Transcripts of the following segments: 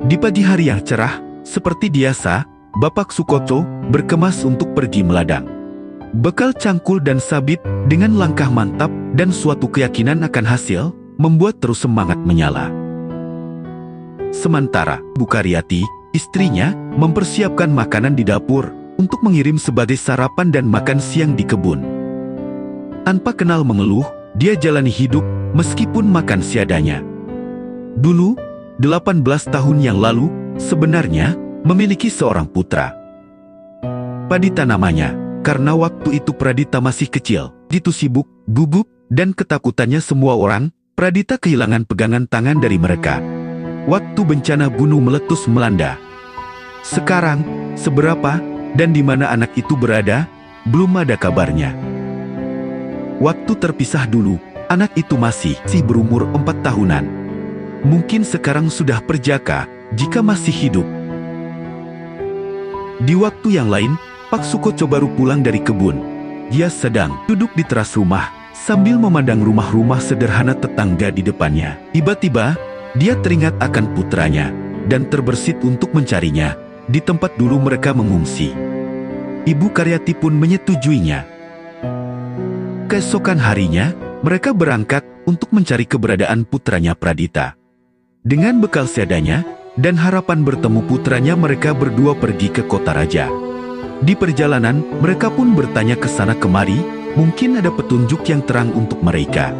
Di pagi hari yang cerah, seperti biasa, Bapak Sukoco berkemas untuk pergi meladang. Bekal cangkul dan sabit dengan langkah mantap dan suatu keyakinan akan hasil, membuat terus semangat menyala. Sementara Bu Karyati, istrinya, mempersiapkan makanan di dapur untuk mengirim sebagai sarapan dan makan siang di kebun. Tanpa kenal mengeluh, dia jalani hidup meskipun makan seadanya. Dulu, 18 tahun yang lalu, sebenarnya memiliki seorang putra. Pradita namanya, karena waktu itu Pradita masih kecil. Begitu sibuk, gugup, dan ketakutannya semua orang, Pradita kehilangan pegangan tangan dari mereka. Waktu bencana gunung meletus melanda. Sekarang, seberapa dan di mana anak itu berada, belum ada kabarnya. Waktu terpisah dulu, anak itu masih berumur 4 tahunan. Mungkin sekarang sudah perjaka, jika masih hidup. Di waktu yang lain, Pak Sukoco baru pulang dari kebun. Dia sedang duduk di teras rumah, sambil memandang rumah-rumah sederhana tetangga di depannya. Tiba-tiba, dia teringat akan putranya, dan terbersit untuk mencarinya, di tempat dulu mereka mengungsi. Ibu Karyati pun menyetujuinya. Keesokan harinya, mereka berangkat untuk mencari keberadaan putranya Pradita. Dengan bekal seadanya, dan harapan bertemu putranya, mereka berdua pergi ke kota raja. Di perjalanan, mereka pun bertanya ke sana kemari, mungkin ada petunjuk yang terang untuk mereka.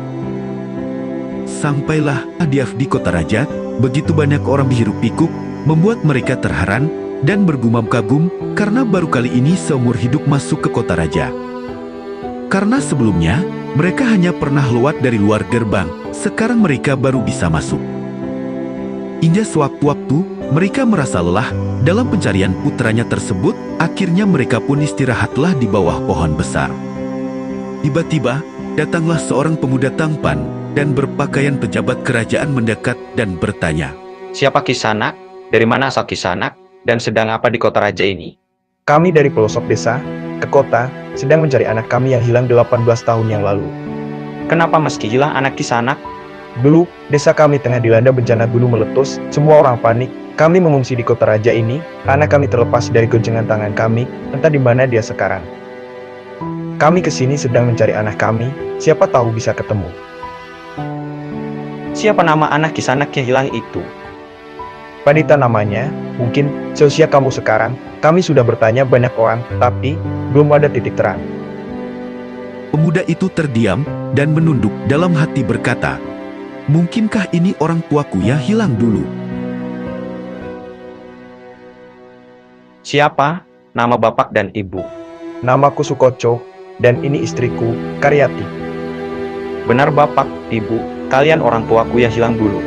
Sampailah di kota raja, begitu banyak orang hiruk-pikuk, membuat mereka terheran dan bergumam kagum karena baru kali ini seumur hidup masuk ke kota raja. Karena sebelumnya, mereka hanya pernah lewat dari luar gerbang, sekarang mereka baru bisa masuk. Hingga sewaktu-waktu, mereka merasa lelah dalam pencarian putranya tersebut, akhirnya mereka pun istirahatlah di bawah pohon besar. Tiba-tiba, datanglah seorang pemuda tampan dan berpakaian pejabat kerajaan mendekat dan bertanya, "Siapa Kisanak? Dari mana asal Kisanak? Dan sedang apa di kota raja ini?" Kami dari pelosok desa, ke kota, sedang mencari anak kami yang hilang 18 tahun yang lalu. Kenapa meski hilang anak Kisanak? Dulu, desa kami tengah dilanda bencana gunung meletus, semua orang panik. Kami mengungsi di kota raja ini, anak kami terlepas dari goncengan tangan kami, entah di mana dia sekarang. Kami kesini sedang mencari anak kami, siapa tahu bisa ketemu. Siapa nama anak Kisanak yang hilang itu? Pradita namanya, mungkin seusia kamu sekarang, kami sudah bertanya banyak orang, tapi belum ada titik terang. Pemuda itu terdiam dan menunduk dalam hati berkata, "Mungkinkah ini orang tuaku yang hilang dulu?" Siapa? Nama bapak dan ibu. Namaku Sukoco, dan ini istriku, Karyati. Benar bapak, ibu, kalian orang tuaku yang hilang dulu.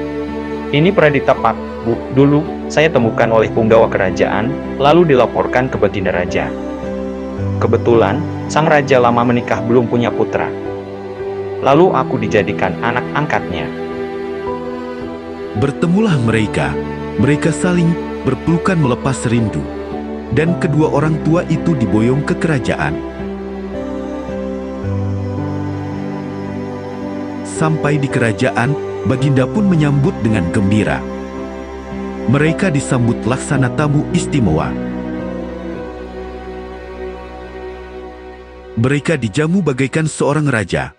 Ini Pradita Pak, Bu. Dulu, saya temukan oleh punggawa kerajaan, lalu dilaporkan ke Baginda Raja. Kebetulan, sang raja lama menikah belum punya putra. Lalu aku dijadikan anak angkatnya. Bertemulah mereka. Mereka saling berpelukan melepas rindu. Dan kedua orang tua itu diboyong ke kerajaan. Sampai di kerajaan, Baginda pun menyambut dengan gembira. Mereka disambut laksana tamu istimewa. Mereka dijamu bagaikan seorang raja.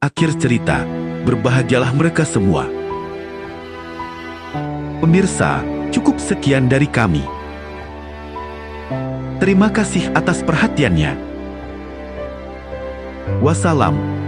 Akhir cerita, berbahagialah mereka semua. Pemirsa, cukup sekian dari kami. Terima kasih atas perhatiannya. Wassalam.